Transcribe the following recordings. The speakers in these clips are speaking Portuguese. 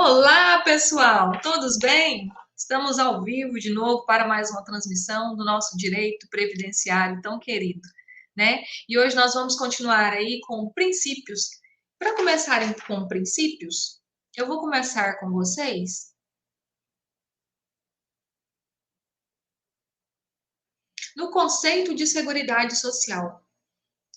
Olá, pessoal! Todos bem? Estamos ao vivo de novo para mais uma transmissão do nosso direito previdenciário tão querido, né? E hoje nós vamos continuar aí com princípios. Para começarem com princípios, eu vou começar com vocês no conceito de seguridade social.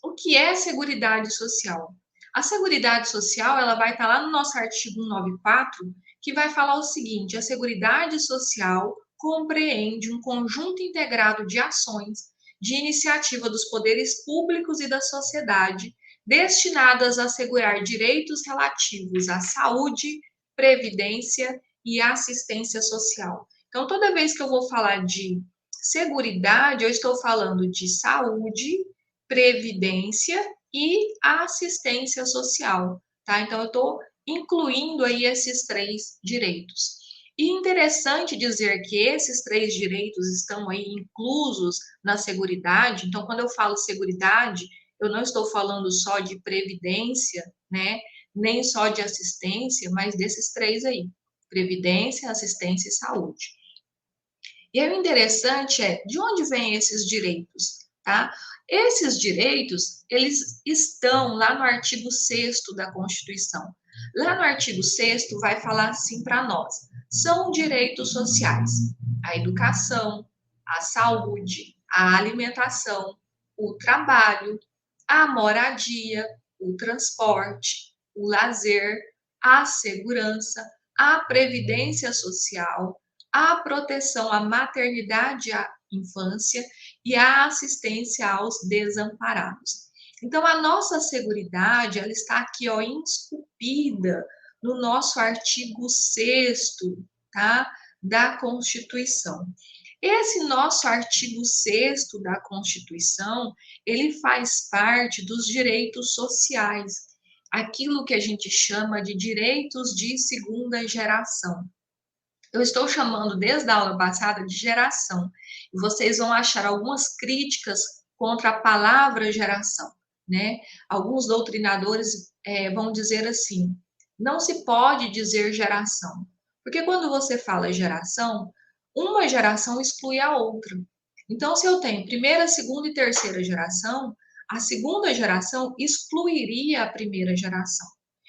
O que é seguridade social? A seguridade social, ela vai estar lá no nosso artigo 194, que vai falar o seguinte: a seguridade social compreende um conjunto integrado de ações de iniciativa dos poderes públicos e da sociedade destinadas a assegurar direitos relativos à saúde, previdência e assistência social. Então, toda vez que eu vou falar de seguridade, eu estou falando de saúde, previdência e assistência social, tá? Então, eu estou incluindo aí esses três direitos. E interessante dizer que esses três direitos estão aí inclusos na seguridade. Então, quando eu falo seguridade, eu não estou falando só de previdência, né? Nem só de assistência, mas desses três aí: previdência, assistência e saúde. E aí o interessante é de onde vêm esses direitos, tá? Esses direitos, eles estão lá no artigo 6º da Constituição. Lá no artigo 6º vai falar assim para nós: são direitos sociais, a educação, a saúde, a alimentação, o trabalho, a moradia, o transporte, o lazer, a segurança, a previdência social, a proteção à maternidade e à infância e a assistência aos desamparados. Então, a nossa seguridade, ela está aqui, ó, esculpida no nosso artigo 6º, tá? Da Constituição. Esse nosso artigo 6º da Constituição, ele faz parte dos direitos sociais, aquilo que a gente chama de direitos de segunda geração. Eu estou chamando desde a aula passada de geração, e vocês vão achar algumas críticas contra a palavra geração, né? Alguns doutrinadores vão dizer assim: não se pode dizer geração, porque quando você fala geração, uma geração exclui a outra. Então, se eu tenho primeira, segunda e terceira geração, a segunda geração excluiria a primeira geração.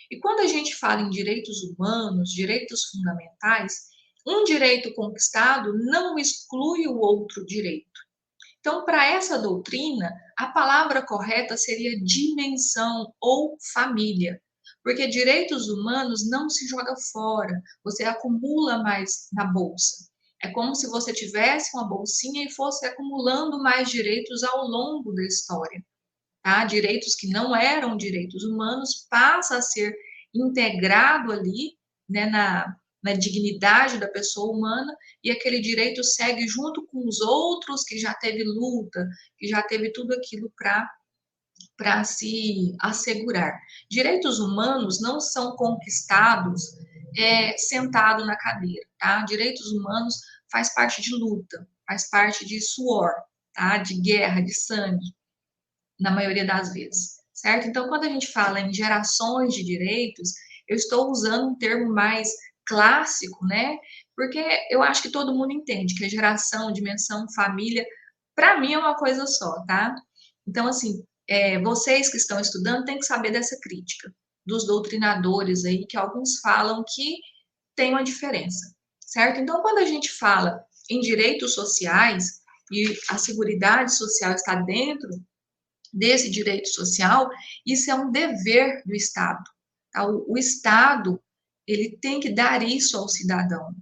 E quando a gente fala em direitos humanos, direitos fundamentais, um direito conquistado não exclui o outro direito. Então, para essa doutrina, a palavra correta seria dimensão ou família, porque direitos humanos não se joga fora, você acumula mais na bolsa. É como se você tivesse uma bolsinha e fosse acumulando mais direitos ao longo da história. Tá? Direitos que não eram direitos humanos passa a ser integrado ali, né, na dignidade da pessoa humana, e aquele direito segue junto com os outros que já teve luta, que já teve tudo aquilo para se assegurar. Direitos humanos não são conquistados sentado na cadeira, tá? Direitos humanos faz parte de luta, faz parte de suor, tá? De guerra, de sangue, na maioria das vezes, certo? Então, quando a gente fala em gerações de direitos, eu estou usando um termo mais clássico, né? Porque eu acho que todo mundo entende que a geração, dimensão, família, para mim é uma coisa só, tá? Então, assim, vocês que estão estudando têm que saber dessa crítica dos doutrinadores aí, que alguns falam que tem uma diferença, certo? Então, quando a gente fala em direitos sociais e a seguridade social está dentro desse direito social, isso é um dever do Estado. Tá? O Estado, ele tem que dar isso ao cidadão.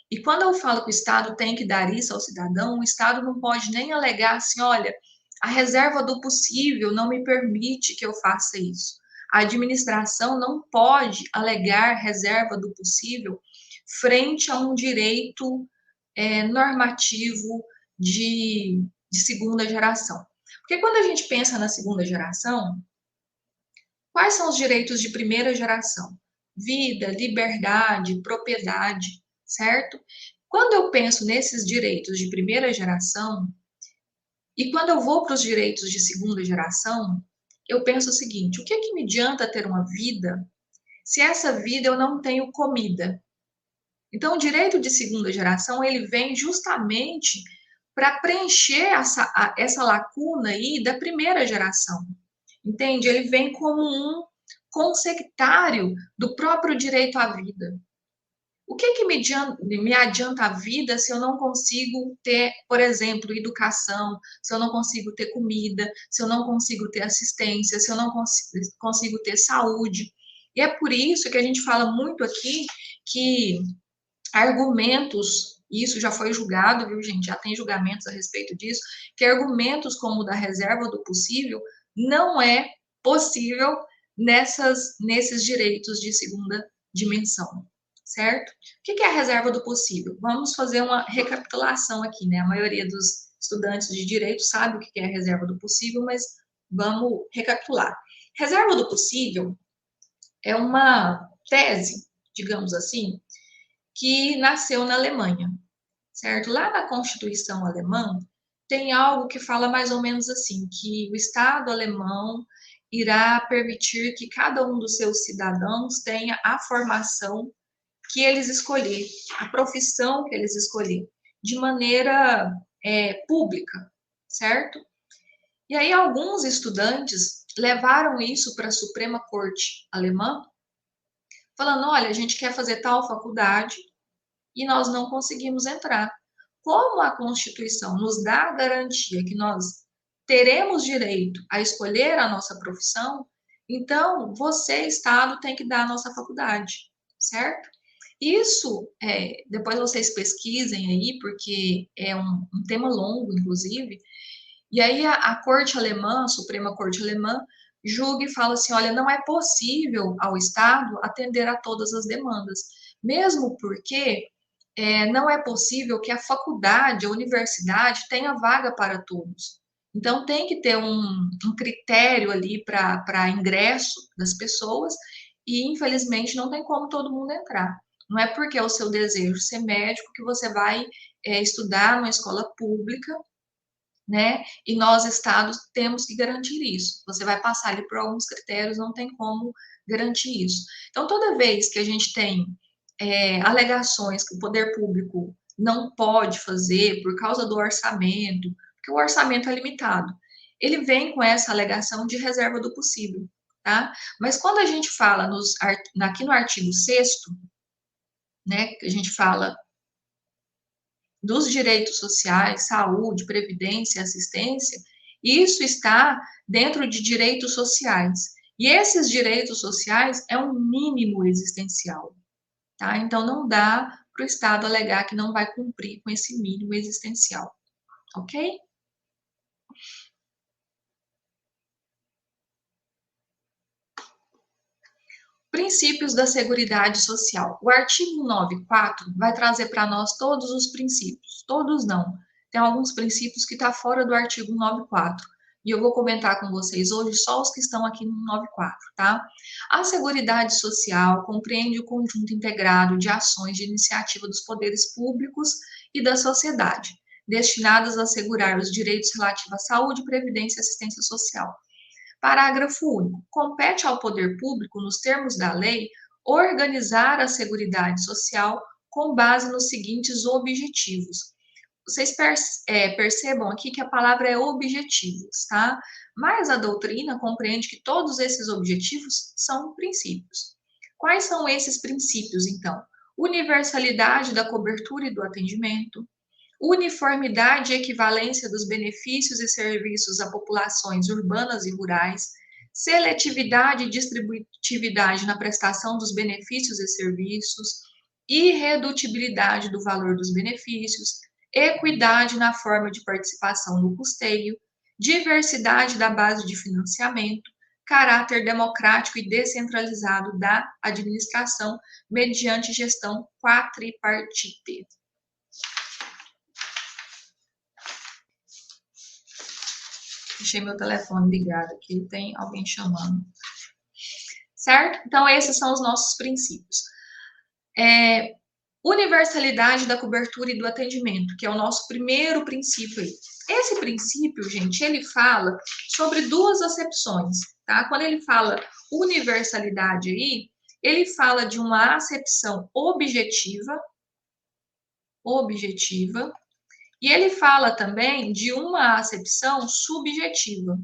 E quando eu falo que o Estado tem que dar isso ao cidadão, o Estado não pode nem alegar assim: olha, a reserva do possível não me permite que eu faça isso. A administração não pode alegar reserva do possível frente a um direito normativo de segunda geração. Porque quando a gente pensa na segunda geração, quais são os direitos de primeira geração? Vida, liberdade, propriedade, certo? Quando eu penso nesses direitos de primeira geração, e quando eu vou para os direitos de segunda geração, eu penso o seguinte: o que é que me adianta ter uma vida se essa vida eu não tenho comida. Então, o direito de segunda geração, ele vem justamente para preencher essa lacuna aí da primeira geração, entende? Ele vem como um consectário do próprio direito à vida. O que me adianta a vida se eu não consigo ter, por exemplo, educação, se eu não consigo ter comida, se eu não consigo ter assistência, se eu não consigo ter saúde? E é por isso que a gente fala muito aqui que argumentos, isso já foi julgado, viu, gente? Já tem julgamentos a respeito disso, que argumentos como o da reserva do possível não é possível nesses direitos de segunda dimensão, certo? O que é a reserva do possível? Vamos fazer uma recapitulação aqui, né? A maioria dos estudantes de direito sabe o que é a reserva do possível, mas vamos recapitular. Reserva do possível é uma tese, digamos assim, que nasceu na Alemanha, certo? Lá na Constituição alemã tem algo que fala mais ou menos assim, que o Estado alemão irá permitir que cada um dos seus cidadãos tenha a formação que eles escolher, a profissão que eles escolher, de maneira pública, certo? E aí alguns estudantes levaram isso para a Suprema Corte alemã, falando, olha, a gente quer fazer tal faculdade, e nós não conseguimos entrar. Como a Constituição nos dá a garantia que nós teremos direito a escolher a nossa profissão, então você, Estado, tem que dar a nossa faculdade, certo? Isso, depois vocês pesquisem aí, porque é um tema longo, inclusive, e aí a Corte Alemã, a Suprema Corte Alemã, julga e fala assim, olha, não é possível ao Estado atender a todas as demandas, mesmo porque não é possível que a faculdade, a universidade tenha vaga para todos. Então, tem que ter um critério ali para ingresso das pessoas e, infelizmente, não tem como todo mundo entrar. Não é porque é o seu desejo ser médico que você vai estudar numa escola pública, né? E nós, Estados, temos que garantir isso. Você vai passar ali por alguns critérios, não tem como garantir isso. Então, toda vez que a gente tem alegações que o poder público não pode fazer por causa do orçamento, porque o orçamento é limitado, ele vem com essa alegação de reserva do possível, tá? Mas quando a gente fala aqui no artigo 6º, né, que a gente fala dos direitos sociais, saúde, previdência, assistência, isso está dentro de direitos sociais. E esses direitos sociais é um mínimo existencial, tá? Então não dá para o Estado alegar que não vai cumprir com esse mínimo existencial, ok? Princípios da Seguridade Social. O artigo 194 vai trazer para nós todos os princípios. Todos não. Tem alguns princípios que estão fora do artigo 194. E eu vou comentar com vocês hoje só os que estão aqui no 194, tá? A Seguridade Social compreende o conjunto integrado de ações de iniciativa dos poderes públicos e da sociedade, destinadas a assegurar os direitos relativos à saúde, previdência e assistência social. Parágrafo único. Compete ao poder público, nos termos da lei, organizar a Seguridade Social com base nos seguintes objetivos. Vocês percebam aqui que a palavra é objetivos, tá? Mas a doutrina compreende que todos esses objetivos são princípios. Quais são esses princípios, então? Universalidade da cobertura e do atendimento, uniformidade e equivalência dos benefícios e serviços a populações urbanas e rurais, seletividade e distributividade na prestação dos benefícios e serviços, irredutibilidade do valor dos benefícios, equidade na forma de participação no custeio, diversidade da base de financiamento, caráter democrático e descentralizado da administração mediante gestão quadripartite. Deixei meu telefone ligado aqui, tem alguém chamando. Certo? Então, esses são os nossos princípios. Universalidade da cobertura e do atendimento, que é o nosso primeiro princípio aí. Esse princípio, gente, ele fala sobre duas acepções, tá? Quando ele fala universalidade aí, Ele fala de uma acepção objetiva, e ele fala também de uma acepção subjetiva.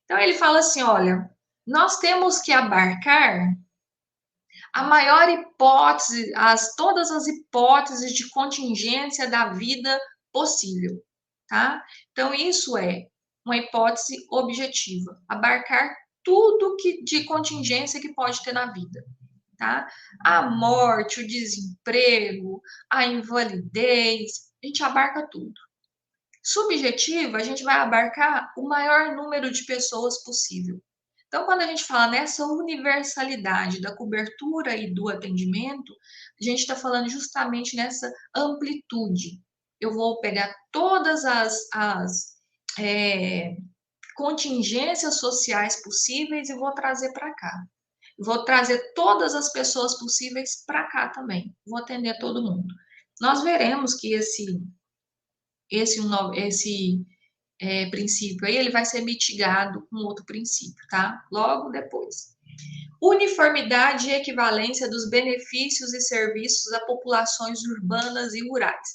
Então, ele fala assim, olha, nós temos que abarcar a maior hipótese, todas as hipóteses de contingência da vida possível, tá? Então, isso é uma hipótese objetiva, abarcar tudo de contingência que pode ter na vida, tá? A morte, o desemprego, a invalidez, a gente abarca tudo. Subjetiva, a gente vai abarcar o maior número de pessoas possível. Então, quando a gente fala nessa universalidade da cobertura e do atendimento, a gente está falando justamente nessa amplitude. Eu vou pegar todas as contingências sociais possíveis e vou trazer para cá. Vou trazer todas as pessoas possíveis para cá também. Vou atender todo mundo. Nós veremos que esse princípio aí, ele vai ser mitigado com outro princípio, tá? Logo depois. Uniformidade e equivalência dos benefícios e serviços a populações urbanas e rurais.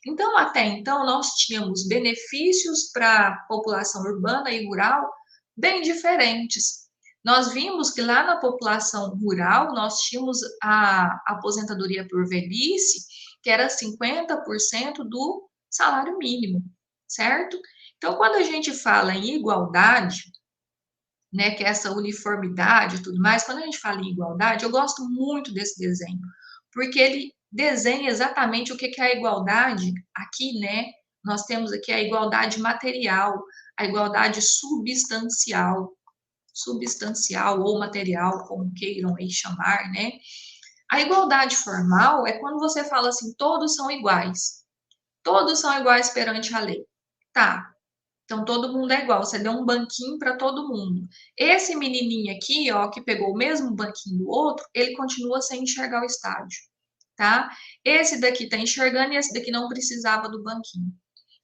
Então, até então, nós tínhamos benefícios para a população urbana e rural bem diferentes. Nós vimos que lá na população rural, nós tínhamos a aposentadoria por velhice, que era 50% do salário mínimo, certo? Então, quando a gente fala em igualdade, né, que é essa uniformidade e tudo mais, quando a gente fala em igualdade, eu gosto muito desse desenho, porque ele desenha exatamente o que é a igualdade aqui, né? Nós temos aqui a igualdade material, a igualdade substancial ou material, como queiram aí chamar, né? A igualdade formal é quando você fala assim, todos são iguais perante a lei. Tá, então todo mundo é igual, você deu um banquinho para todo mundo. Esse menininho aqui, ó, que pegou o mesmo banquinho do outro, ele continua sem enxergar o estádio, tá? Esse daqui tá enxergando e esse daqui não precisava do banquinho.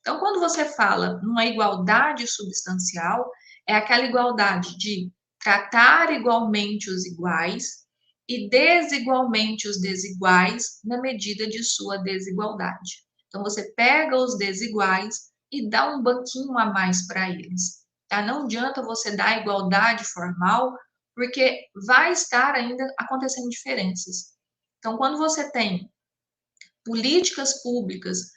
Então, quando você fala numa igualdade substancial, é aquela igualdade de tratar igualmente os iguais e desigualmente os desiguais na medida de sua desigualdade. Então, você pega os desiguais e dá um banquinho a mais para eles. Tá? Não adianta você dar igualdade formal, porque vai estar ainda acontecendo diferenças. Então, quando você tem políticas públicas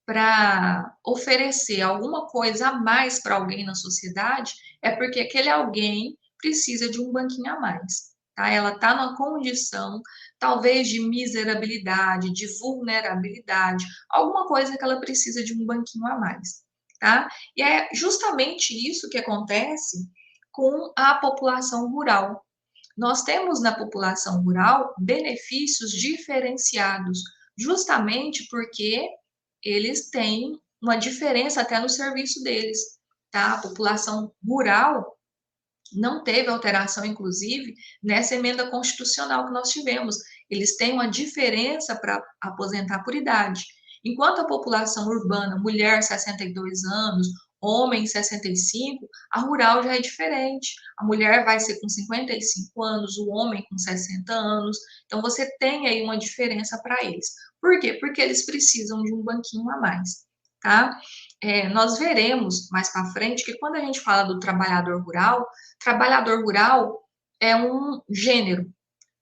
para oferecer alguma coisa a mais para alguém na sociedade, é porque aquele alguém precisa de um banquinho a mais. Tá? Ela está numa condição, talvez, de miserabilidade, de vulnerabilidade, alguma coisa que ela precisa de um banquinho a mais. Tá? E é justamente isso que acontece com a população rural. Nós temos na população rural benefícios diferenciados, justamente porque eles têm uma diferença até no serviço deles, tá? A população rural não teve alteração, inclusive, nessa emenda constitucional que nós tivemos. Eles têm uma diferença para aposentar por idade. Enquanto a população urbana, mulher 62 anos, homem 65, a rural já é diferente. A mulher vai ser com 55 anos, o homem com 60 anos. Então, você tem aí uma diferença para eles. Por quê? Porque eles precisam de um banquinho a mais, tá? Nós veremos mais para frente que quando a gente fala do trabalhador rural é um gênero.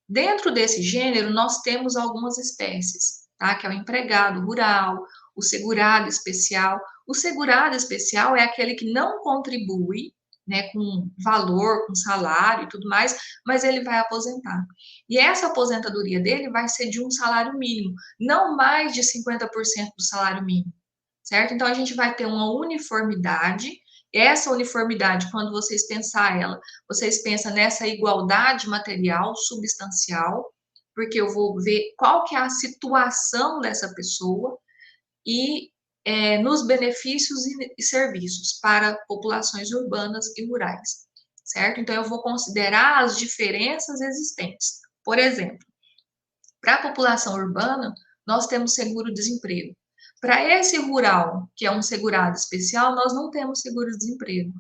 Dentro desse gênero, nós temos algumas espécies, tá? Que é o empregado rural, o segurado especial. O segurado especial é aquele que não contribui, né, com valor, com salário e tudo mais, mas ele vai aposentar. E essa aposentadoria dele vai ser de um salário mínimo, não mais de 50% do salário mínimo, certo? Então a gente vai ter uma uniformidade. Essa uniformidade, quando vocês pensar ela, vocês pensam nessa igualdade material, substancial, porque eu vou ver qual que é a situação dessa pessoa e nos benefícios e serviços para populações urbanas e rurais, certo? Então eu vou considerar as diferenças existentes. Por exemplo, para a população urbana, nós temos seguro-desemprego. Para esse rural, que é um segurado especial, nós não temos seguro-desemprego.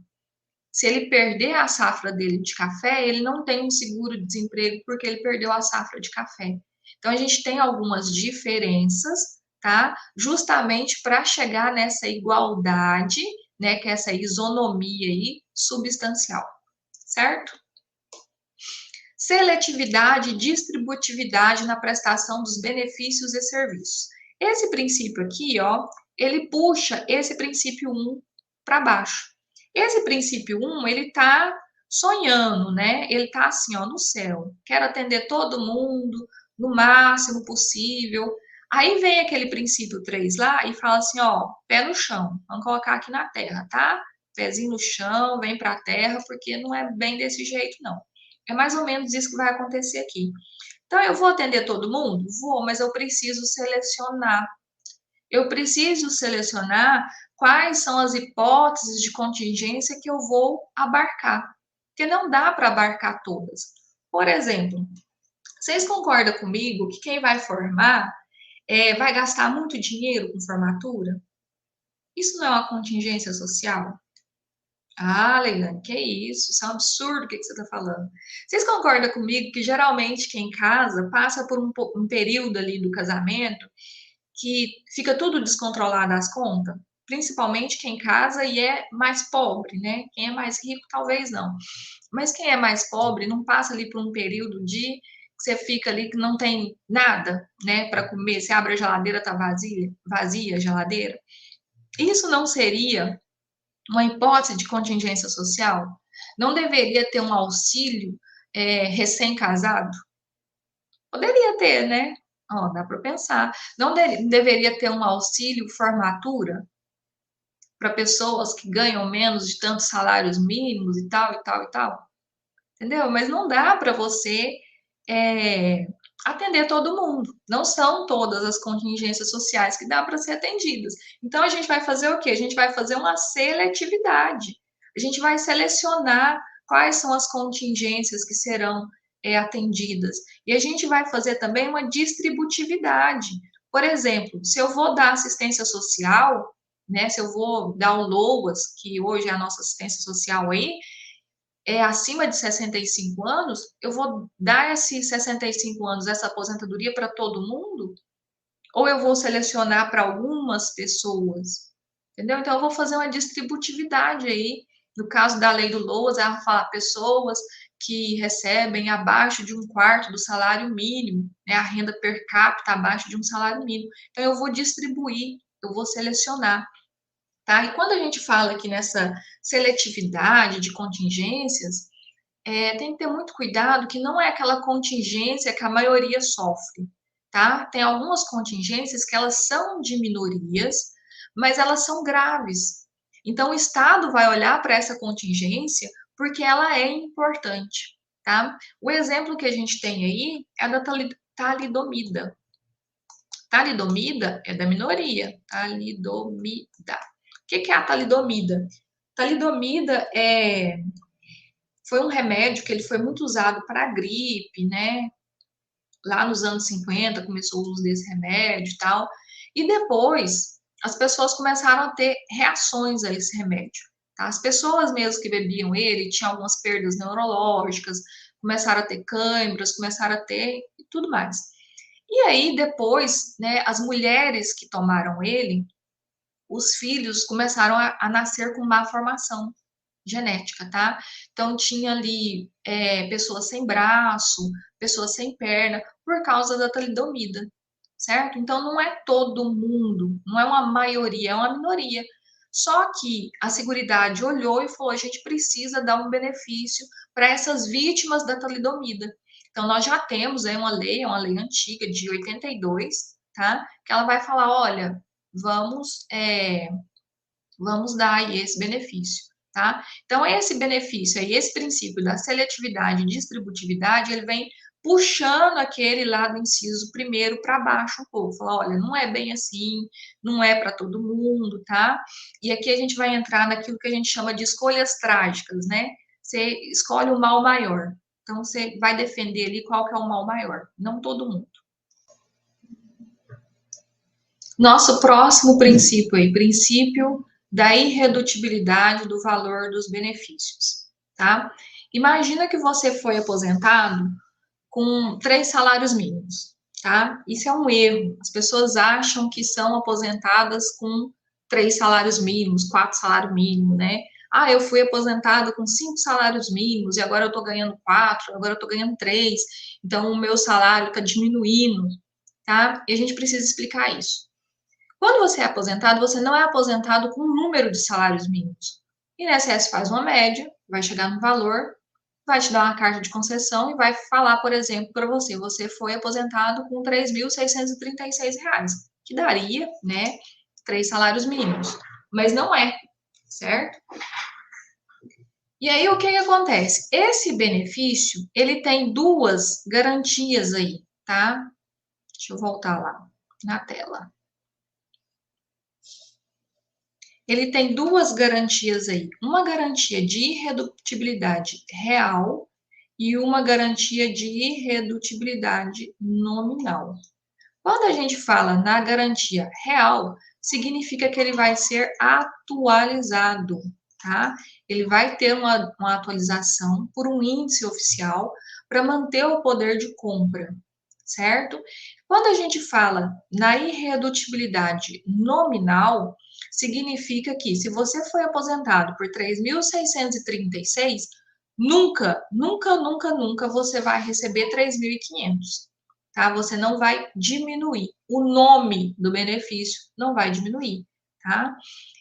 Se ele perder a safra dele de café, ele não tem um seguro-desemprego porque ele perdeu a safra de café. Então, a gente tem algumas diferenças, tá? Justamente para chegar nessa igualdade, né? Que é essa isonomia aí substancial, certo? Seletividade e distributividade na prestação dos benefícios e serviços. Esse princípio aqui, ó, ele puxa esse princípio 1 para baixo. Esse princípio 1, ele tá sonhando, né? Ele tá assim, ó, no céu. Quero atender todo mundo no máximo possível. Aí vem aquele princípio 3 lá e fala assim, ó, pé no chão. Vamos colocar aqui na terra, tá? Pezinho no chão, vem para a terra, porque não é bem desse jeito, não. É mais ou menos isso que vai acontecer aqui. Então, eu vou atender todo mundo? Vou, mas eu preciso selecionar. Eu preciso selecionar quais são as hipóteses de contingência que eu vou abarcar. Porque não dá para abarcar todas. Por exemplo, vocês concordam comigo que quem vai formar vai gastar muito dinheiro com formatura? Isso não é uma contingência social? Ah, Leilane, que isso? Isso é um absurdo o que você está falando. Vocês concordam comigo que geralmente quem casa passa por um período ali do casamento que fica tudo descontrolado as contas? Principalmente quem casa e é mais pobre, né? Quem é mais rico, talvez não. Mas quem é mais pobre não passa ali por um período de que você fica ali que não tem nada, né, para comer. Você abre a geladeira, tá vazia a geladeira. Isso não seria uma hipótese de contingência social? Não deveria ter um auxílio recém-casado? Poderia ter, né? Ó, dá para pensar. Não deveria ter um auxílio formatura para pessoas que ganham menos de tantos salários mínimos e tal, e tal, e tal? Entendeu? Mas não dá para você é, atender todo mundo. Não são todas as contingências sociais que dá para ser atendidas. Então, a gente vai fazer o quê? A gente vai fazer uma seletividade. A gente vai selecionar quais são as contingências que serão atendidas. E a gente vai fazer também uma distributividade. Por exemplo, se eu vou dar assistência social, né, se eu vou dar o LOAS, que hoje é a nossa assistência social aí, acima de 65 anos, eu vou dar esses 65 anos, essa aposentadoria para todo mundo? Ou eu vou selecionar para algumas pessoas? Entendeu? Então, eu vou fazer uma distributividade aí. No caso da lei do LOAS, ela fala pessoas que recebem abaixo de um quarto do salário mínimo, né? A renda per capita abaixo de um salário mínimo. Então, eu vou distribuir, eu vou selecionar. Tá? E quando a gente fala aqui nessa seletividade de contingências, tem que ter muito cuidado que não é aquela contingência que a maioria sofre, tá? Tem algumas contingências que elas são de minorias, mas elas são graves. Então, o Estado vai olhar para essa contingência porque ela é importante, tá? O exemplo que a gente tem aí é da talidomida. Talidomida é da minoria. Talidomida. O que é a talidomida? Talidomida foi um remédio que ele foi muito usado para gripe, né? Lá nos anos 50 começou o uso desse remédio e tal. E depois as pessoas começaram a ter reações a esse remédio. Tá? As pessoas mesmo que bebiam ele tinham algumas perdas neurológicas, começaram a ter câimbras, começaram a ter e tudo mais. E aí depois, né, as mulheres que tomaram ele, os filhos começaram a nascer com má formação genética, tá? Então tinha ali pessoas sem braço, pessoas sem perna, por causa da talidomida, certo? Então não é todo mundo, não é uma maioria, é uma minoria. Só que a Seguridade olhou e falou: a gente precisa dar um benefício para essas vítimas da talidomida. Então nós já temos aí é uma lei antiga de 82, tá? Que ela vai falar: olha, vamos vamos dar aí esse benefício, tá? Então, esse benefício aí, esse princípio da seletividade e distributividade, ele vem puxando aquele lá do inciso primeiro para baixo um pouco. Falar, olha, não é bem assim, não é para todo mundo, tá? E aqui a gente vai entrar naquilo que a gente chama de escolhas trágicas, né? Você escolhe o mal maior. Então, você vai defender ali qual que é o mal maior, não todo mundo. Nosso próximo princípio aí, princípio da irredutibilidade do valor dos benefícios, tá? Imagina que você foi aposentado com 3 salários mínimos, tá? Isso é um erro. As pessoas acham que são aposentadas com 3 salários mínimos, 4 salários mínimos, né? Ah, eu fui aposentado com 5 salários mínimos e agora eu tô ganhando 4, agora eu tô ganhando 3, então o meu salário tá diminuindo, tá? E a gente precisa explicar isso. Quando você é aposentado, você não é aposentado com um número de salários mínimos. O INSS faz uma média, vai chegar no valor, vai te dar uma carta de concessão e vai falar, por exemplo, para você, você foi aposentado com R$ 3.636, que daria, né, 3 salários mínimos. Mas não é, certo? E aí, o que que acontece? Esse benefício, ele tem duas garantias aí, tá? Deixa eu voltar lá na tela. Ele tem duas garantias aí. Uma garantia de irredutibilidade real e uma garantia de irredutibilidade nominal. Quando a gente fala na garantia real, significa que ele vai ser atualizado, tá? Ele vai ter uma atualização por um índice oficial para manter o poder de compra, certo? Quando a gente fala na irredutibilidade nominal, significa que se você foi aposentado por 3.636, nunca, nunca, nunca, nunca você vai receber 3.500, tá? Você não vai diminuir. O nome do benefício não vai diminuir, tá?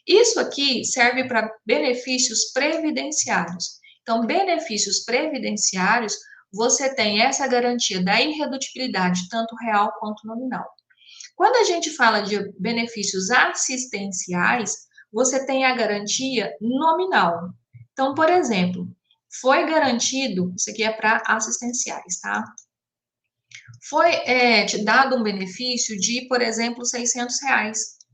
Isso aqui serve para benefícios previdenciários. Então, benefícios previdenciários, você tem essa garantia da irredutibilidade, tanto real quanto nominal. Quando a gente fala de benefícios assistenciais, você tem a garantia nominal. Então, por exemplo, foi garantido, isso aqui é para assistenciais, tá? Foi te dado um benefício de, por exemplo, R$ 600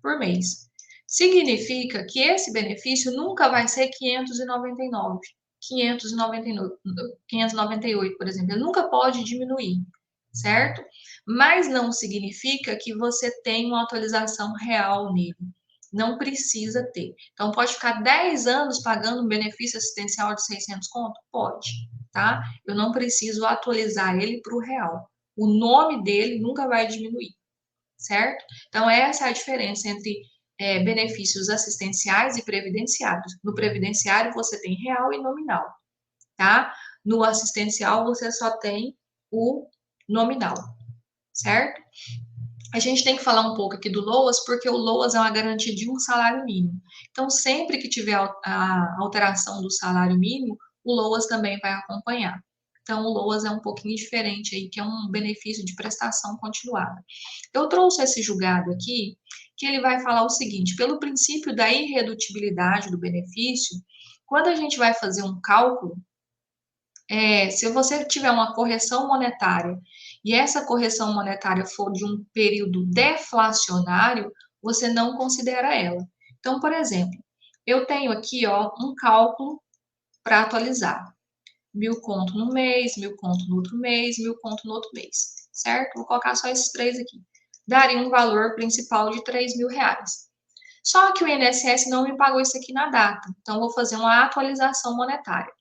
por mês. Significa que esse benefício nunca vai ser 599, 599, 598, por exemplo. Ele nunca pode diminuir, certo? Mas não significa que você tem uma atualização real nele. Não precisa ter. Então, pode ficar 10 anos pagando um benefício assistencial de 600 conto? Pode, tá? Eu não preciso atualizar ele para o real. O nome dele nunca vai diminuir, certo? Então, essa é a diferença entre benefícios assistenciais e previdenciários. No previdenciário, você tem real e nominal, tá? No assistencial, você só tem o nominal, certo? A gente tem que falar um pouco aqui do LOAS, porque o LOAS é uma garantia de um salário mínimo. Então, sempre que tiver a alteração do salário mínimo, o LOAS também vai acompanhar. Então, o LOAS é um pouquinho diferente aí, que é um benefício de prestação continuada. Eu trouxe esse julgado aqui, que ele vai falar o seguinte: pelo princípio da irredutibilidade do benefício, quando a gente vai fazer um cálculo, se você tiver uma correção monetária e essa correção monetária for de um período deflacionário, você não considera ela. Então, por exemplo, eu tenho aqui um cálculo para atualizar. 1.000 conto no mês, 1.000 conto no outro mês, 1.000 conto no outro mês, certo? Vou colocar só esses três aqui. Daria um valor principal de R$ 3.000. Só que o INSS não me pagou isso aqui na data, então vou fazer uma atualização monetária.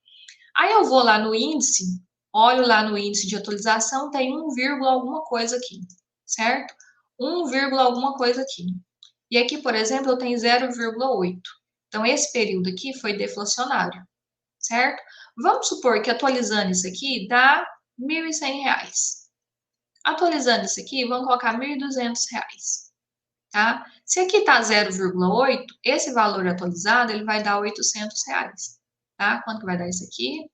Aí eu vou lá no índice, olho lá no índice de atualização, tem 1, alguma coisa aqui, certo? 1, alguma coisa aqui. E aqui, por exemplo, eu tenho 0,8. Então, esse período aqui foi deflacionário, certo? Vamos supor que atualizando isso aqui dá R$ 1.100. Atualizando isso aqui, vamos colocar R$ 1.200, tá? Se aqui tá 0,8, esse valor atualizado, ele vai dar R$ 800, tá? Quanto que vai dar isso aqui?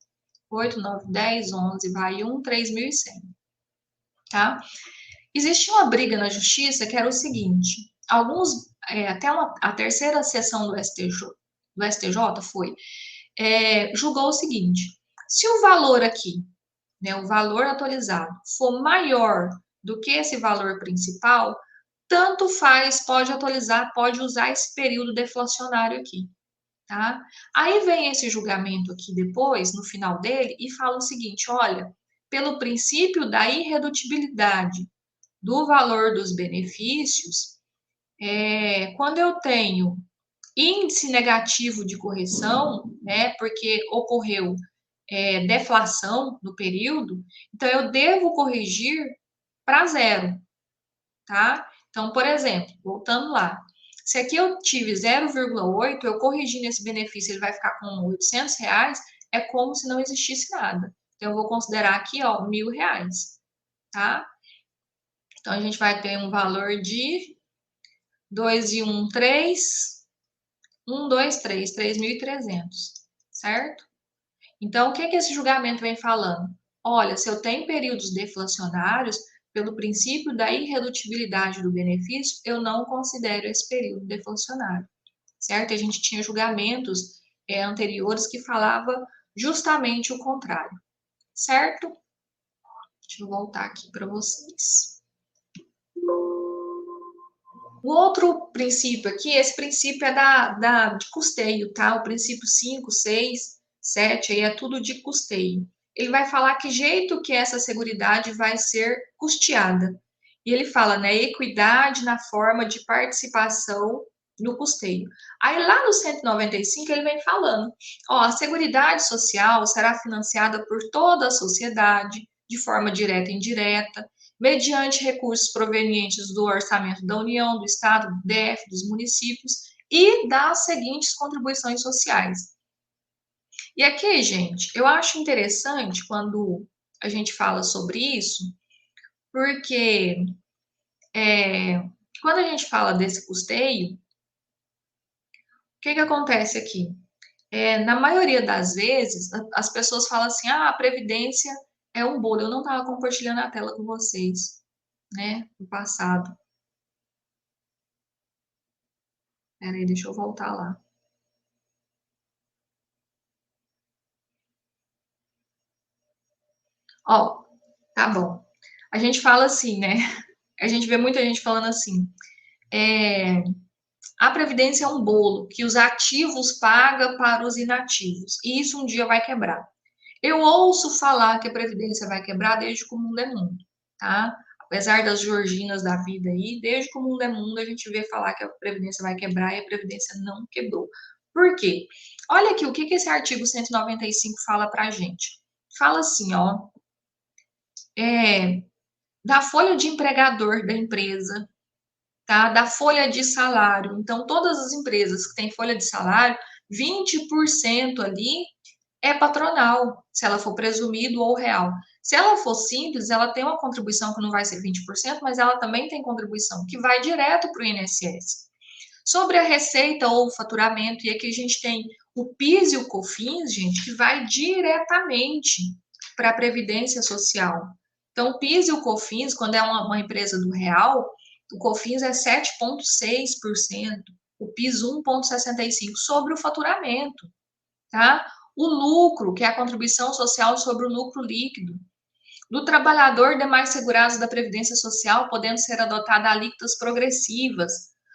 8, 9, 10, 11, vai 1, 3.100, tá? Existia uma briga na justiça que era o seguinte, até a terceira sessão do STJ julgou o seguinte: se o valor aqui, né, o valor atualizado, for maior do que esse valor principal, tanto faz, pode atualizar, pode usar esse período deflacionário aqui, tá? Aí vem esse julgamento aqui depois, no final dele, e fala o seguinte: olha, pelo princípio da irredutibilidade do valor dos benefícios, quando eu tenho índice negativo de correção, né, porque ocorreu deflação no período, então eu devo corrigir para zero, tá? Então, por exemplo, voltando lá, se aqui eu tive 0,8, eu corrigindo esse benefício, ele vai ficar com R$ 800, é como se não existisse nada. Então, eu vou considerar aqui, ó, R$ 1.000, tá? Então, a gente vai ter um valor de 2 e 1, 3, 1, 2, 3, 3.300, certo? Então, o que que esse julgamento vem falando? Olha, se eu tenho períodos deflacionários, pelo princípio da irredutibilidade do benefício, eu não considero esse período deflacionário, certo? A gente tinha julgamentos anteriores que falava justamente o contrário, certo? Deixa eu voltar aqui para vocês. O outro princípio aqui, esse princípio é de custeio, tá? O princípio 5, 6, 7, aí é tudo de custeio. Ele vai falar que jeito que essa seguridade vai ser custeada. E ele fala, né, equidade na forma de participação no custeio. Aí lá no 195 ele vem falando, ó, a seguridade social será financiada por toda a sociedade, de forma direta e indireta, mediante recursos provenientes do orçamento da União, do Estado, do DF, dos municípios e das seguintes contribuições sociais. E aqui, gente, eu acho interessante quando a gente fala sobre isso, porque quando a gente fala desse custeio, o que acontece aqui? Na maioria das vezes, as pessoas falam assim, ah, a Previdência é um bolo. Eu não estava compartilhando a tela com vocês, né, no passado. Peraí, deixa eu voltar lá. Ó, tá bom. A gente fala assim, né? A gente vê muita gente falando assim, a Previdência é um bolo que os ativos pagam para os inativos, e isso um dia vai quebrar. Eu ouço falar que a Previdência vai quebrar desde que o mundo é mundo, tá? Apesar das Georginas da vida aí, desde que o mundo é mundo, a gente vê falar que a Previdência vai quebrar e a Previdência não quebrou. Por quê? Olha aqui, o que esse artigo 195 fala pra gente? Fala assim, ó, da folha de empregador da empresa, tá? Da folha de salário. Então, todas as empresas que têm folha de salário, 20% ali é patronal, se ela for presumido ou real. Se ela for simples, ela tem uma contribuição que não vai ser 20%, mas ela também tem contribuição que vai direto para o INSS. Sobre a receita ou o faturamento, e aqui a gente tem o PIS e o COFINS, gente, que vai diretamente para a Previdência Social. Então, o PIS e o COFINS, quando é uma empresa do real, o COFINS é 7,6%, o PIS 1,65% sobre o faturamento, tá? O lucro, que é a contribuição social sobre o lucro líquido, do trabalhador demais segurados da Previdência Social, podendo ser adotada alíquotas progressivas,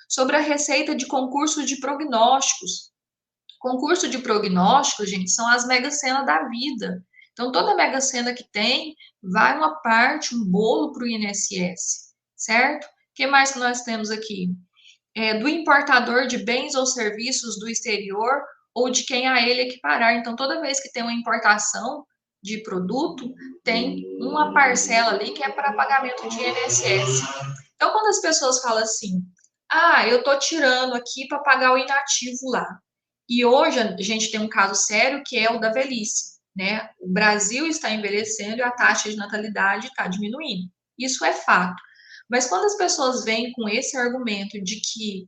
sobre a receita de concursos de prognósticos. Concurso de prognósticos, gente, são as mega-sena da vida. Então, toda mega-sena que tem, vai uma parte, um bolo para o INSS, certo? O que mais que nós temos aqui? Do importador de bens ou serviços do exterior ou de quem a ele equiparar. Então, toda vez que tem uma importação de produto, tem uma parcela ali que é para pagamento de INSS. Então, quando as pessoas falam assim, ah, eu estou tirando aqui para pagar o inativo lá. E hoje a gente tem um caso sério que é o da velhice, né? O Brasil está envelhecendo e a taxa de natalidade está diminuindo. Isso é fato. Mas quando as pessoas vêm com esse argumento de que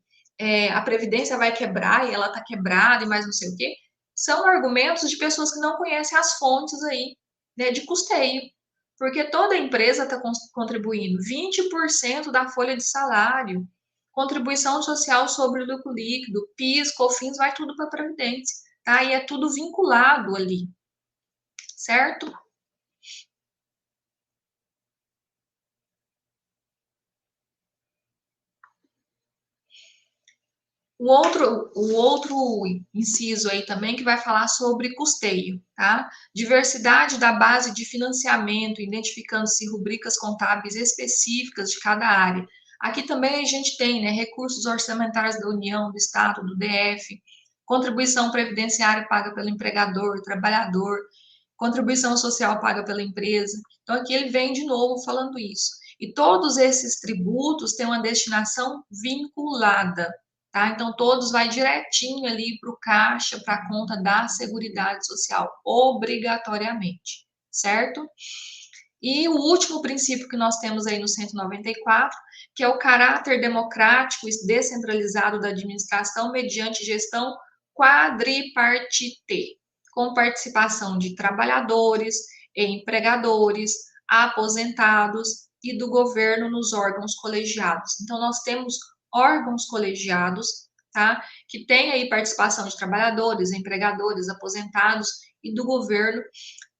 a Previdência vai quebrar e ela está quebrada e mais não sei o quê, são argumentos de pessoas que não conhecem as fontes aí, né, de custeio. Porque toda empresa está contribuindo 20% da folha de salário, contribuição social sobre o lucro líquido, PIS, COFINS, vai tudo para a Previdência, tá? E é tudo vinculado ali, certo? O outro inciso aí também que vai falar sobre custeio, tá? Diversidade da base de financiamento, identificando-se rubricas contábeis específicas de cada área. Aqui também a gente tem, né, recursos orçamentários da União, do Estado, do DF, contribuição previdenciária paga pelo empregador, trabalhador, contribuição social paga pela empresa. Então, aqui ele vem de novo falando isso. E todos esses tributos têm uma destinação vinculada, tá? Então, todos vai direitinho ali para o caixa, para a conta da Seguridade Social, obrigatoriamente, certo? E o último princípio que nós temos aí no 194, que é o caráter democrático e descentralizado da administração mediante gestão quadripartite, com participação de trabalhadores, empregadores, aposentados e do governo nos órgãos colegiados. Então, nós temos órgãos colegiados, tá? Que tem aí participação de trabalhadores, empregadores, aposentados e do governo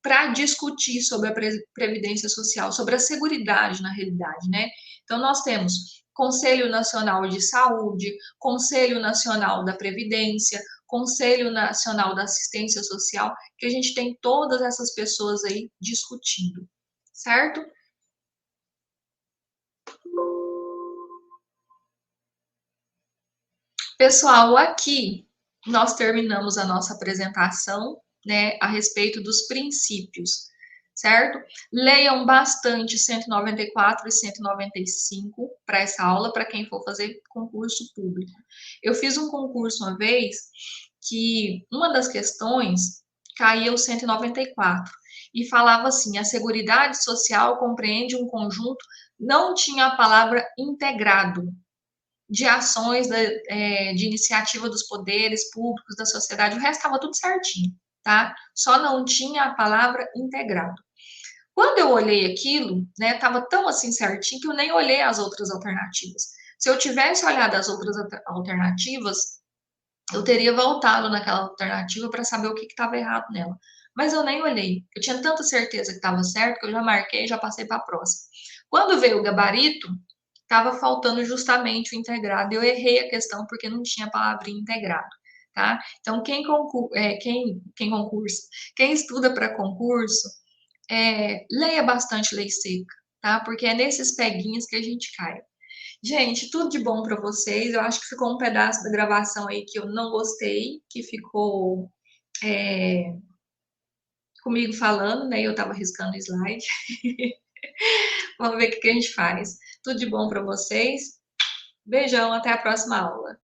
para discutir sobre a previdência social, sobre a seguridade na realidade, né? Então nós temos Conselho Nacional de Saúde, Conselho Nacional da Previdência, Conselho Nacional da Assistência Social, que a gente tem todas essas pessoas aí discutindo, certo? Pessoal, aqui nós terminamos a nossa apresentação, né, a respeito dos princípios, certo? Leiam bastante 194 e 195 para essa aula, para quem for fazer concurso público. Eu fiz um concurso uma vez que uma das questões caía o 194 e falava assim: a Seguridade Social compreende um conjunto, não tinha a palavra integrado, de ações de iniciativa dos poderes públicos, da sociedade, o resto estava tudo certinho, tá? Só não tinha a palavra integrado. Quando eu olhei aquilo, né, estava tão assim certinho que eu nem olhei as outras alternativas. Se eu tivesse olhado as outras alternativas, eu teria voltado naquela alternativa para saber o que estava errado nela. Mas eu nem olhei. Eu tinha tanta certeza que estava certo que eu já marquei, já passei para a próxima. Quando veio o gabarito, estava faltando justamente o integrado. Eu errei a questão porque não tinha a palavrinha integrado, tá? Então, quem concursa, quem estuda para concurso, leia bastante lei seca, tá? Porque é nesses peguinhos que a gente cai. Gente, tudo de bom para vocês. Eu acho que ficou um pedaço da gravação aí que eu não gostei, que ficou comigo falando, né? Eu estava riscando o slide. Vamos ver o que a gente faz. Tudo de bom para vocês. Beijão, até a próxima aula.